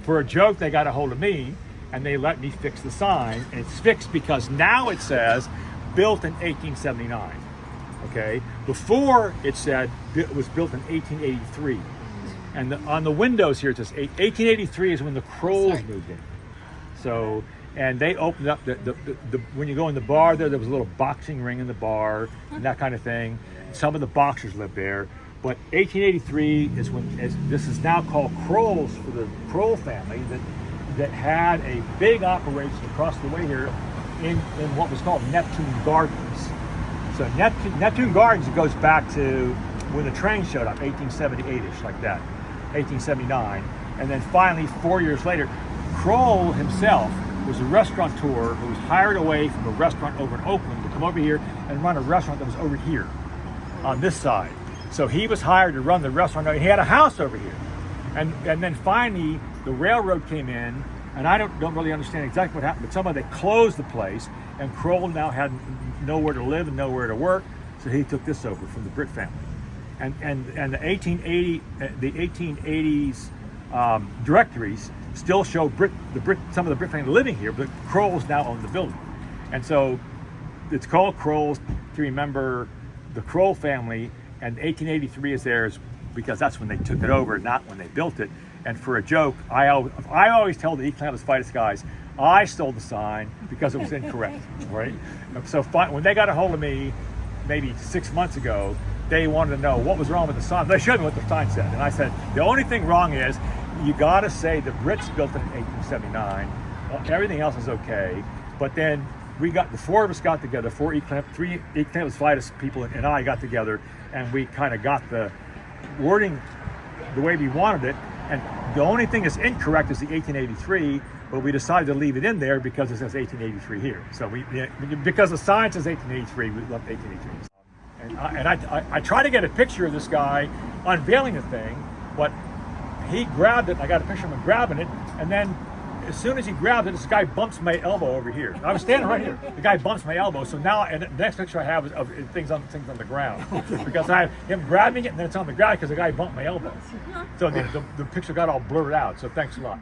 for a joke, they got a hold of me and they let me fix the sign. And it's fixed because now it says built in 1879. Okay, before it said it was built in 1883. And on the windows here it says 1883 is when the Crolls moved in. So, and they opened up the when you go in the bar there was a little boxing ring in the bar and that kind of thing. Some of the boxers lived there. But 1883 is when, this is now called Croll's, for the Croll family that had a big operation across the way here in what was called Neptune Gardens. So Neptune Gardens, it goes back to when the train showed up, 1878-ish, like that, 1879. And then finally, 4 years later, Croll himself was a restaurateur who was hired away from a restaurant over in Oakland to come over here and run a restaurant that was over here on this side. So he was hired to run the restaurant. He had a house over here. And then finally, the railroad came in, and I don't really understand exactly what happened, but somehow they closed the place, and Croll now had nowhere to live and nowhere to work, so he took this over from the Britt family. And the 1880s directories still show some of the Britt family living here, but Crolls now own the building. And so it's called Crolls to remember the Croll family, and 1883 is theirs because that's when they took it over, not when they built it. And for a joke, I always tell the E Clampus Vitus guys, I stole the sign because it was incorrect, right? So when they got a hold of me, maybe 6 months ago, they wanted to know what was wrong with the sign. They showed me what the sign said, and I said, the only thing wrong is you got to say the Brits built it in 1879. Everything else is okay, but then the four of us got together, three E Clampus Vitus people and I got together, and we kind of got the wording the way we wanted it. And the only thing that's incorrect is the 1883, but we decided to leave it in there because it says 1883 here. So because the sign says 1883, we left 1883. And I tried to get a picture of this guy unveiling the thing, but he grabbed it, and I got a picture of him grabbing it, and then as soon as he grabbed it, this guy bumps my elbow over here. I was standing right here. The guy bumps my elbow. So now, and the next picture I have is of things on the ground, because I have him grabbing it and then it's on the ground because the guy bumped my elbow. So the picture got all blurred out. So thanks a lot.